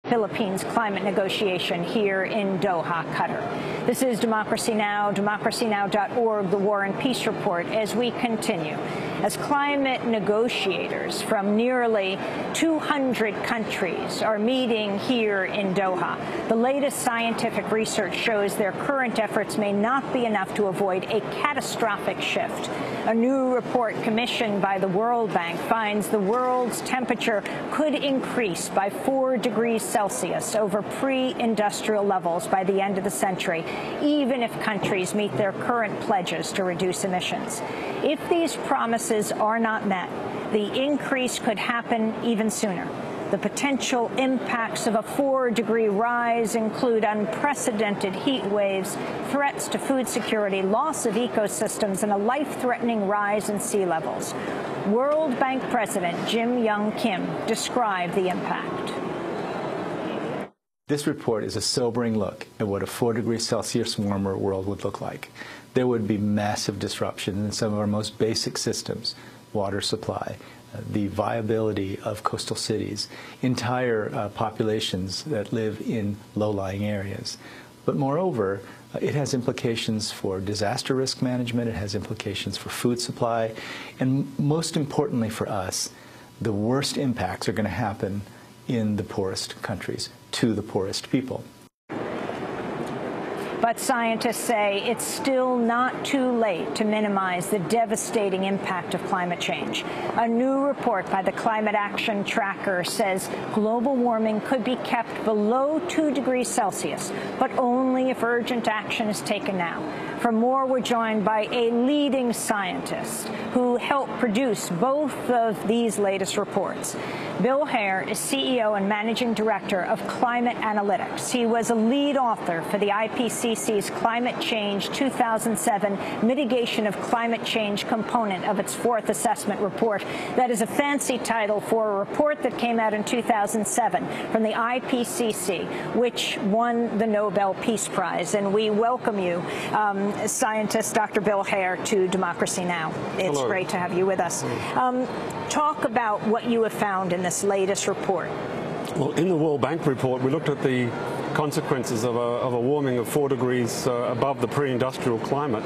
Philippines climate negotiation here in Doha, Qatar. This is Democracy Now!, democracynow.org, the War and Peace Report, as we continue. As climate negotiators from nearly 200 countries are meeting here in Doha, the latest scientific research shows their current efforts may not be enough to avoid a catastrophic shift. A new report commissioned by the World Bank finds the world's temperature could increase by 4 degrees Celsius over pre-industrial levels by the end of the century, even if countries meet their current pledges to reduce emissions. If these promises are not met, the increase could happen even sooner. The potential impacts of a 4-degree rise include unprecedented heat waves, threats to food security, loss of ecosystems, and a life-threatening rise in sea levels. World Bank President Jim Young Kim described the impact. This report is a sobering look at what a 4 degrees Celsius warmer world would look like. There would be massive disruption in some of our most basic systems, water supply, the viability of coastal cities, entire populations that live in low-lying areas. But moreover, it has implications for disaster risk management, it has implications for food supply, and most importantly for us, the worst impacts are going to happen in the poorest countries, to the poorest people. But scientists say it's still not too late to minimize the devastating impact of climate change. A new report by the Climate Action Tracker says global warming could be kept below 2 degrees Celsius, but only if urgent action is taken now. For more, we're joined by a leading scientist who helped produce both of these latest reports. Bill Hare is CEO and Managing Director of Climate Analytics. He was a lead author for the IPCC's Climate Change 2007 Mitigation of Climate Change component of its 4th assessment report. That is a fancy title for a report that came out in 2007 from the IPCC, which won the Nobel Peace Prize. And we welcome you, scientist Dr. Bill Hare, to Democracy Now! It's Hello. Great to have you with us. Talk about what you have found in this latest report. Well, in the World Bank report, we looked at the consequences of a warming of 4 degrees above the pre-industrial climate.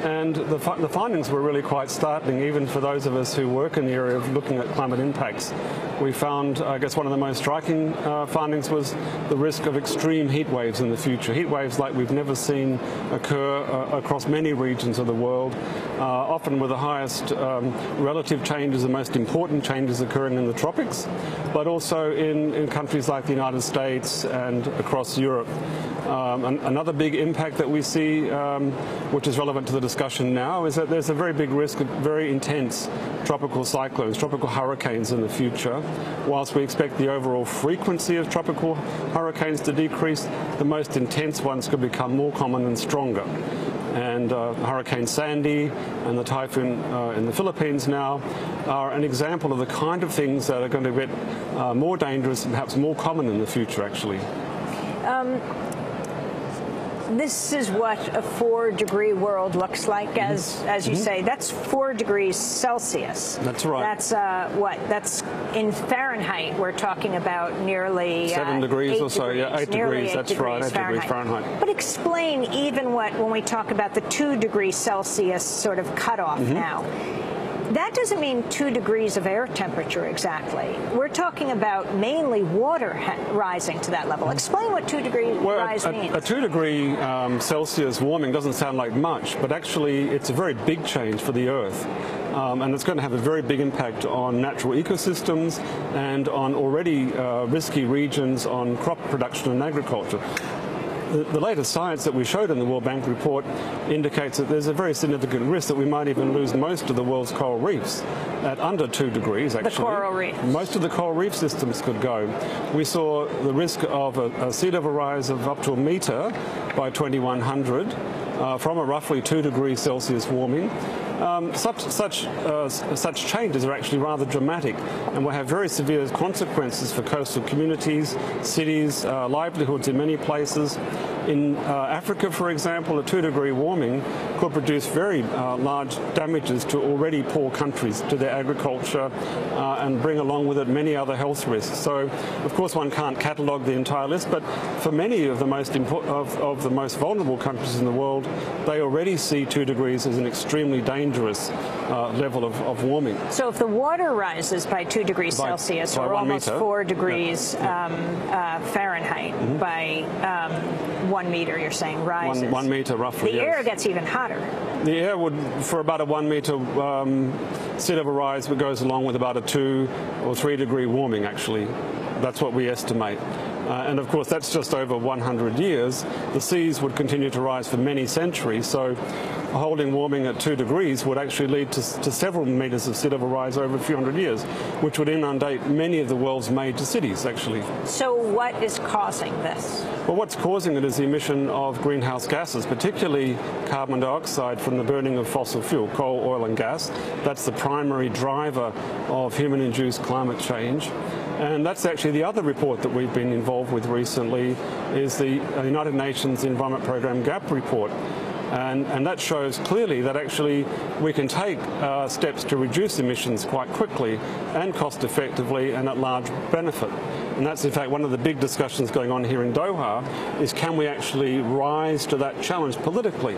And the findings were really quite startling, even for those of us who work in the area of looking at climate impacts. We found, I guess, one of the most striking findings was the risk of extreme heat waves in the future. Heat waves like we've never seen occur across many regions of the world, often with the highest relative changes, the most important changes occurring in the tropics, but also in countries like the United States and across Europe. Another big impact that we see, which is relevant to the discussion now, is that there's a very big risk of very intense tropical cyclones, tropical hurricanes in the future. Whilst we expect the overall frequency of tropical hurricanes to decrease, the most intense ones could become more common and stronger. And Hurricane Sandy and the typhoon in the Philippines now are an example of the kind of things that are going to get more dangerous and perhaps more common in the future, actually. This is what a 4-degree world looks like, as you say. That's 4 degrees Celsius. That's right. That's what? That's in Fahrenheit. We're talking about nearly 7 degrees or so. Yeah, 8 degrees. That's right. 8 degrees Fahrenheit. But explain even when we talk about the 2 degrees Celsius sort of cutoff now. That doesn't mean 2 degrees of air temperature exactly. We're talking about mainly water rising to that level. Explain what 2 degree rise means. A 2 degree Celsius warming doesn't sound like much, but actually it's a very big change for the Earth. And it's going to have a very big impact on natural ecosystems and on already risky regions on crop production and agriculture. The latest science that we showed in the World Bank report indicates that there's a very significant risk that we might even lose most of the world's coral reefs at under 2 degrees, actually. The coral reef. Most of the coral reef systems could go. We saw the risk of a sea level rise of up to 1 metre by 2100 from a roughly 2 degrees Celsius warming. such changes are actually rather dramatic and will have very severe consequences for coastal communities, cities, livelihoods in many places. In Africa, for example, a 2-degree warming could produce very large damages to already poor countries, to their agriculture, and bring along with it many other health risks. So, of course, one can't catalogue the entire list, but for many of the most vulnerable countries in the world, they already see 2 degrees as an extremely dangerous level of warming. So if the water rises by 2 degrees Celsius, or almost 4 degrees Fahrenheit, by 1 meter, you're saying, rises. 1 meter, roughly. The air gets even hotter. The air would, for about a 1 meter sea level rise, goes along with about a 2 or 3 degree warming, actually. That's what we estimate. And of course, that's just over 100 years. The seas would continue to rise for many centuries. So holding warming at 2 degrees would actually lead to several meters of sea level rise over a few hundred years, which would inundate many of the world's major cities, actually. So what is causing this? Well, what's causing it is the emission of greenhouse gases, particularly carbon dioxide from the burning of fossil fuel, coal, oil and gas. That's the primary driver of human-induced climate change. And that's actually the other report that we've been involved with recently, is the United Nations Environment Programme GAP report. And that shows clearly that actually we can take steps to reduce emissions quite quickly and cost effectively and at large benefit. And that's in fact one of the big discussions going on here in Doha, is can we actually rise to that challenge politically?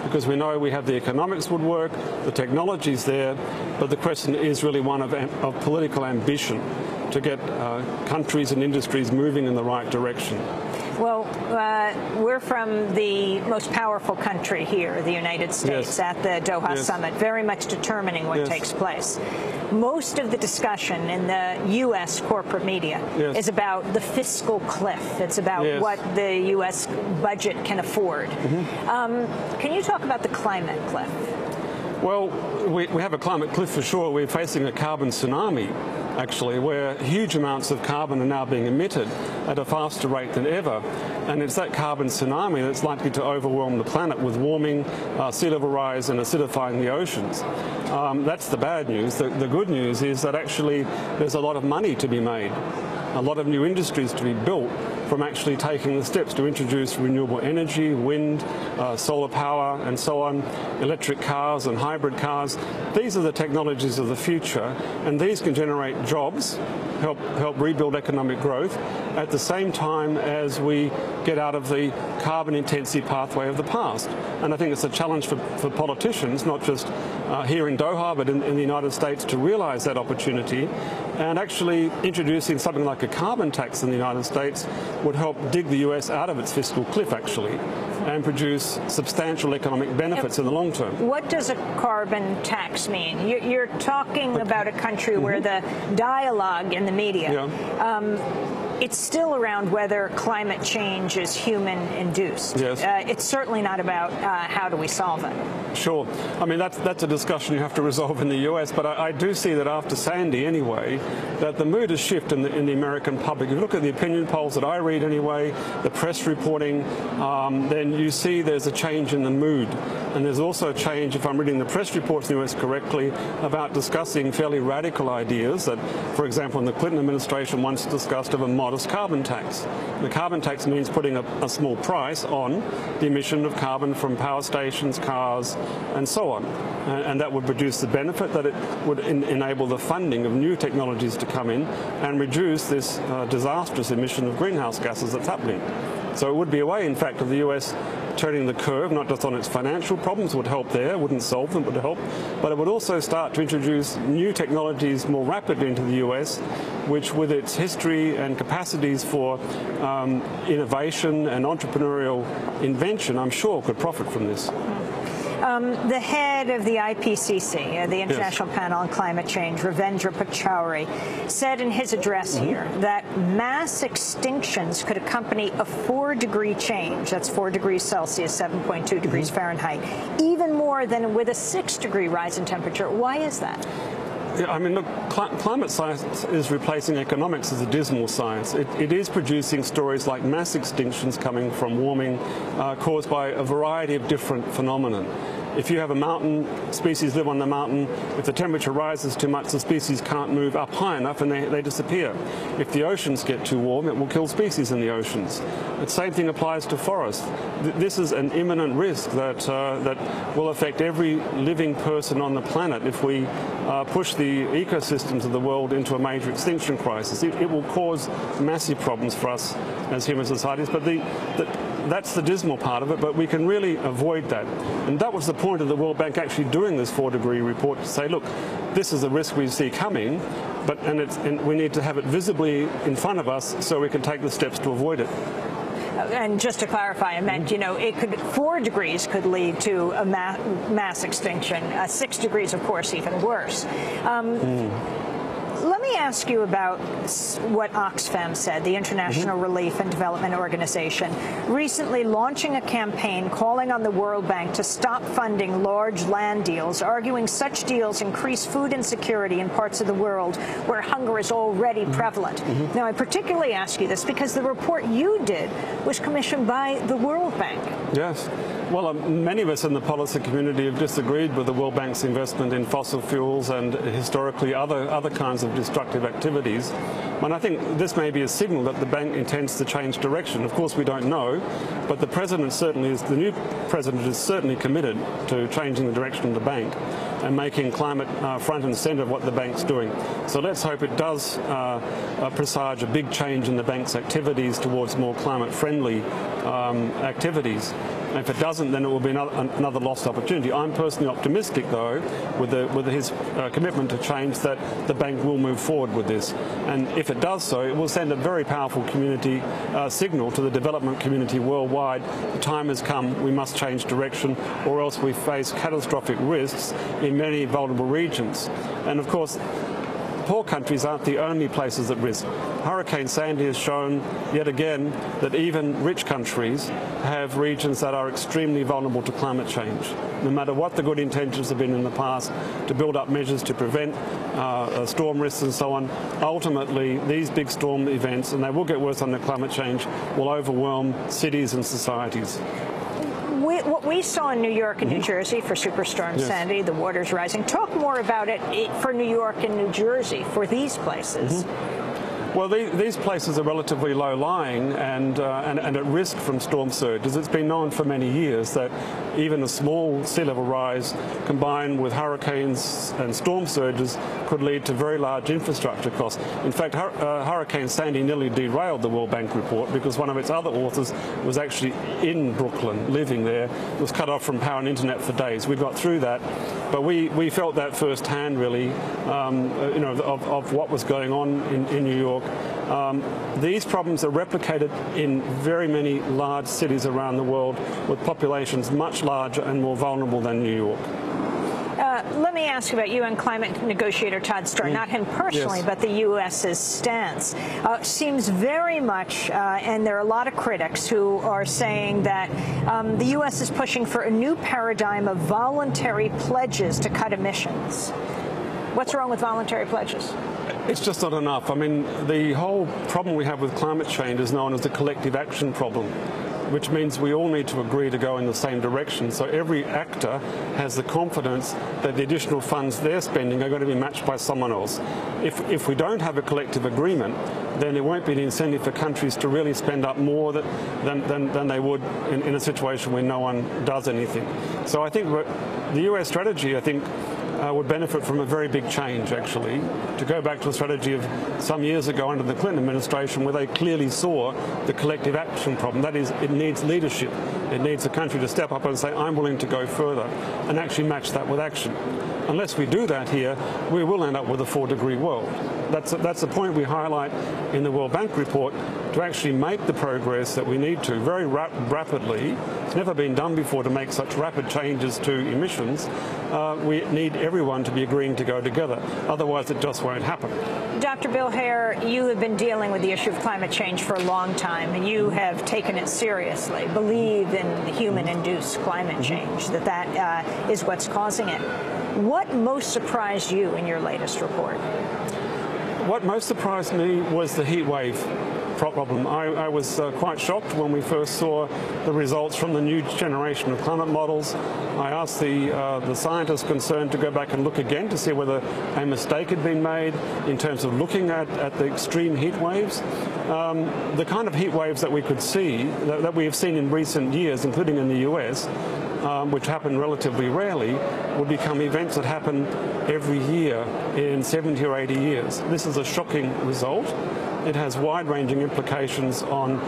Because we know we have the economics would work, the technology's there, but the question is really one of political ambition to get countries and industries moving in the right direction. Well, we're from the most powerful country here, the United States, at the Doha Summit, very much determining what takes place. Most of the discussion in the U.S. corporate media is about the fiscal cliff. It's about what the U.S. budget can afford. Can you talk about the climate cliff? Well, we have a climate cliff for sure. We're facing a carbon tsunami, actually, where huge amounts of carbon are now being emitted at a faster rate than ever. And it's that carbon tsunami that's likely to overwhelm the planet with warming, sea level rise and acidifying the oceans. That's the bad news. The good news is that actually there's a lot of money to be made, a lot of new industries to be built from actually taking the steps to introduce renewable energy, wind, solar power and so on, electric cars and hybrid cars. These are the technologies of the future, and these can generate jobs, help rebuild economic growth, at the same time as we get out of the carbon intensity pathway of the past. And I think it's a challenge for politicians, not just here in Doha, but in the United States, to realize that opportunity. And actually introducing something like a carbon tax in the United States would help dig the US out of its fiscal cliff, actually, and produce substantial economic benefits in the long term. What does a carbon tax mean? You're talking about a country where the dialogue in the media, it's still around whether climate change is human-induced. It's certainly not about how do we solve it. Sure. I mean, that's a discussion you have to resolve in the US, but I do see that after Sandy, anyway, that the mood has shifted in the American public. If you look at the opinion polls that I read anyway, the press reporting, then you see there's a change in the mood. And there's also a change, if I'm reading the press reports in the US correctly, about discussing fairly radical ideas that, for example, in the Clinton administration once discussed of a modest carbon tax. The carbon tax means putting a small price on the emission of carbon from power stations, cars, and so on. And that would produce the benefit that it would enable the funding of new technologies to come in and reduce this disastrous emission of greenhouse gases that's happening. So it would be a way, in fact, of the US turning the curve, not just on its financial problems, would help there, wouldn't solve them, would help, but it would also start to introduce new technologies more rapidly into the US, which with its history and capacities for innovation and entrepreneurial invention, I'm sure could profit from this. The head of the IPCC, the International Panel on Climate Change, Ravindra Pachauri, said in his address here that mass extinctions could accompany a 4-degree change, that's 4 degrees Celsius, 7.2 degrees Fahrenheit, even more than with a 6-degree rise in temperature. Why is that? Yeah, I mean, look, climate science is replacing economics as a dismal science. It is producing stories like mass extinctions coming from warming caused by a variety of different phenomena. If you have a mountain, species live on the mountain. If the temperature rises too much, the species can't move up high enough and they disappear. If the oceans get too warm, it will kill species in the oceans. The same thing applies to forests. This is an imminent risk that will affect every living person on the planet if we push the ecosystems of the world into a major extinction crisis. It will cause massive problems for us as human societies, but that's the dismal part of it, but we can really avoid that. And that was the point of the World Bank actually doing this 4-degree report, to say, look, this is a risk we see coming, and we need to have it visibly in front of us so we can take the steps to avoid it. And just to clarify, I meant, 4 degrees could lead to a mass extinction. 6 degrees, of course, even worse. Let me ask you about what Oxfam said, the International Relief and Development Organization, recently launching a campaign calling on the World Bank to stop funding large land deals, arguing such deals increase food insecurity in parts of the world where hunger is already prevalent. Now, I particularly ask you this because the report you did was commissioned by the World Bank. Yes. Well, many of us in the policy community have disagreed with the World Bank's investment in fossil fuels and historically other kinds of destructive activities. And I think this may be a signal that the bank intends to change direction. Of course, we don't know, but the new president is certainly committed to changing the direction of the bank and making climate front and centre of what the bank's doing. So let's hope it does presage a big change in the bank's activities towards more climate-friendly activities. And if it doesn't, then it will be another lost opportunity. I'm personally optimistic, though, with his commitment to change, that the bank will move forward with this. And if it does so, it will send a very powerful community signal to the development community worldwide. The time has come, we must change direction, or else we face catastrophic risks in many vulnerable regions. And of course, poor countries aren't the only places at risk. Hurricane Sandy has shown yet again that even rich countries have regions that are extremely vulnerable to climate change. No matter what the good intentions have been in the past to build up measures to prevent storm risks and so on, ultimately these big storm events, and they will get worse under climate change, will overwhelm cities and societies. What we saw in New York and New Jersey for Superstorm Sandy, the water's rising. Talk more about it for New York and New Jersey, for these places. Well, these places are relatively low-lying and at risk from storm surges. It's been known for many years that even a small sea level rise combined with hurricanes and storm surges could lead to very large infrastructure costs. In fact, Hurricane Sandy nearly derailed the World Bank report because one of its other authors was actually in Brooklyn, living there, was cut off from power and internet for days. We got through that, but we felt that firsthand, really, of what was going on in New York. These problems are replicated in very many large cities around the world with populations much larger and more vulnerable than New York. Let me ask you about UN climate negotiator Todd Starr, not him personally, but the U.S.'s stance. Seems very much, and there are a lot of critics who are saying that the U.S. is pushing for a new paradigm of voluntary pledges to cut emissions. What's wrong with voluntary pledges? It's just not enough. I mean, the whole problem we have with climate change is known as the collective action problem, which means we all need to agree to go in the same direction. So every actor has the confidence that the additional funds they're spending are going to be matched by someone else. If we don't have a collective agreement, then there won't be an incentive for countries to really spend up more than they would in a situation where no one does anything. So I think the US strategy, would benefit from a very big change, actually, to go back to a strategy of some years ago under the Clinton administration where they clearly saw the collective action problem. That is, it needs leadership. It needs a country to step up and say, I'm willing to go further, and actually match that with action. Unless we do that here, we will end up with a 4-degree world. That's the point we highlight in the World Bank report, to actually make the progress that we need to very rapidly. It's never been done before to make such rapid changes to emissions. We need everyone to be agreeing to go together. Otherwise, it just won't happen. Dr. Bill Hare, you have been dealing with the issue of climate change for a long time, and you have taken it seriously, believe in human-induced climate change, that is what's causing it. What most surprised you in your latest report? What most surprised me was the heat wave. problem. I was quite shocked when we first saw the results from the new generation of climate models. I asked the scientists concerned to go back and look again to see whether a mistake had been made in terms of looking at the extreme heat waves. The kind of heat waves that we could see, that we have seen in recent years, including in the US, which happen relatively rarely, would become events that happen every year in 70 or 80 years. This is a shocking result. It has wide-ranging implications on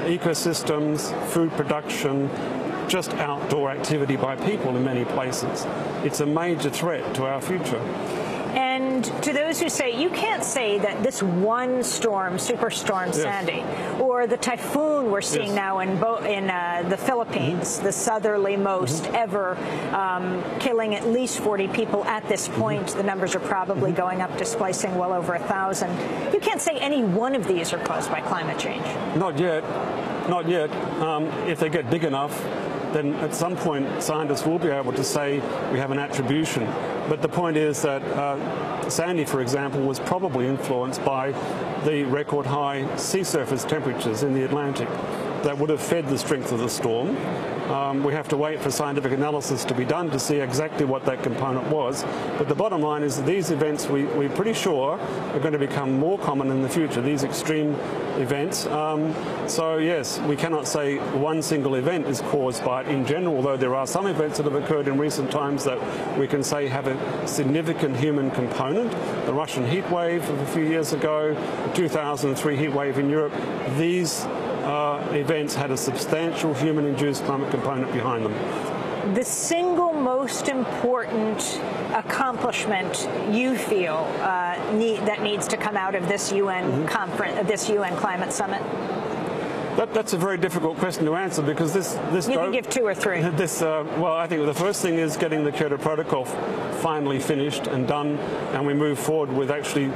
ecosystems, food production, just outdoor activity by people in many places. It's a major threat to our future. And to those who say, you can't say that this one storm, Superstorm Sandy, or the typhoon we're seeing now in the Philippines, the southerly-most ever, killing at least 40 people at this point. The numbers are probably going up, displacing well over 1,000. You can't say any one of these are caused by climate change. Not yet. Not yet. If they get big enough, then at some point scientists will be able to say we have an attribution. But the point is that Sandy, for example, was probably influenced by the record high sea surface temperatures in the Atlantic that would have fed the strength of the storm. We have to wait for scientific analysis to be done to see exactly what that component was. But the bottom line is that these events, we're pretty sure, are going to become more common in the future, these extreme events. So yes, we cannot say one single event is caused by it in general, although there are some events that have occurred in recent times that we can say have a significant human component. The Russian heat wave of a few years ago, the 2003 heat wave in Europe, these events had a substantial human-induced climate component behind them. The single most important accomplishment you feel that needs to come out of this UN conference, this UN climate summit? That's a very difficult question to answer because this. You can give two or three. Well, I think the first thing is getting the Kyoto Protocol finally finished and done, and we move forward with actually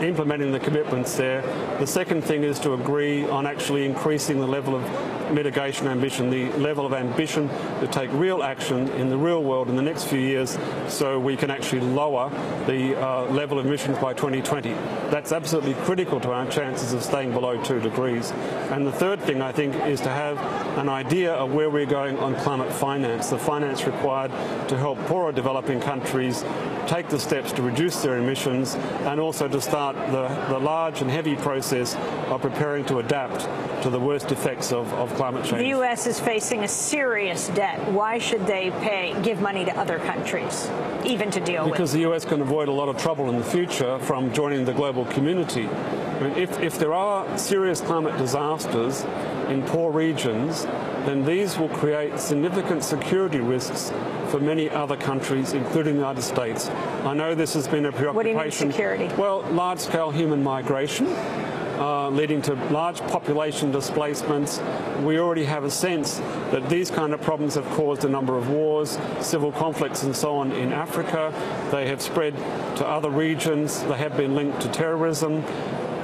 implementing the commitments there. The second thing is to agree on actually increasing the level of mitigation ambition, the level of ambition to take real action in the real world in the next few years so we can actually lower the level of emissions by 2020. That's absolutely critical to our chances of staying below 2 degrees. And the third thing, I think, is to have an idea of where we're going on climate finance, the finance required to help poorer developing countries take the steps to reduce their emissions and also to start the large and heavy process of preparing to adapt to the worst effects of climate change. The U.S. is facing a serious debt. Why should they give money to other countries, even to deal with? Because the U.S. can avoid a lot of trouble in the future from joining the global community. I mean, if there are serious climate disasters in poor regions, then these will create significant security risks for many other countries, including the United States. I know this has been a preoccupation. What do you mean security? Well, large-scale human migration, leading to large population displacements. We already have a sense that these kind of problems have caused a number of wars, civil conflicts and so on in Africa. They have spread to other regions. They have been linked to terrorism.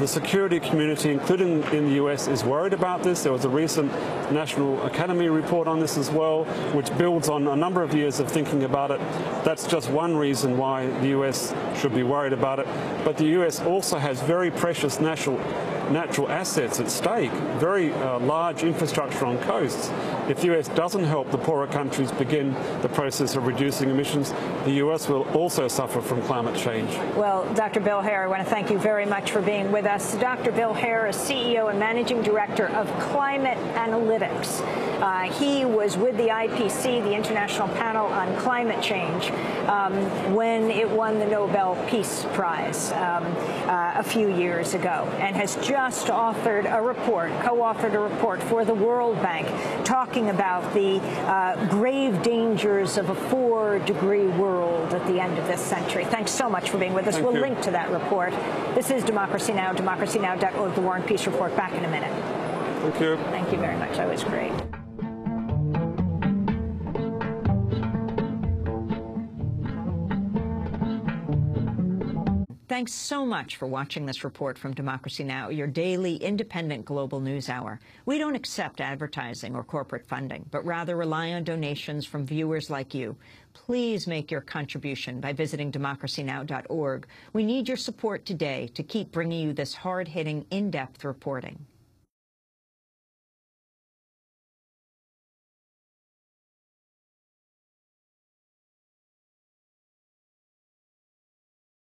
The security community, including in the US, is worried about this. There was a recent National Academy report on this as well, which builds on a number of years of thinking about it. That's just one reason why the US should be worried about it. But the US also has very precious natural assets at stake, very large infrastructure on coasts. If the US doesn't help the poorer countries begin the process of reducing emissions, the US will also suffer from climate change. Well, Dr. Bill Hare, I want to thank you very much for being with us. Dr. Bill Hare is CEO and Managing Director of Climate Analytics. He was with the IPC, the International Panel on Climate Change, when it won the Nobel Peace Prize a few years ago, and has just co-authored a report for the World Bank talking about the grave dangers of a 4-degree world at the end of this century. Thanks so much for being with us. We'll link to that report. This is Democracy Now!, democracynow.org, the War and Peace Report. Back in a minute. Thank you. Thank you very much. That was great. Thanks so much for watching this report from Democracy Now!, your daily independent global news hour. We don't accept advertising or corporate funding, but rather rely on donations from viewers like you. Please make your contribution by visiting democracynow.org. We need your support today to keep bringing you this hard-hitting, in-depth reporting.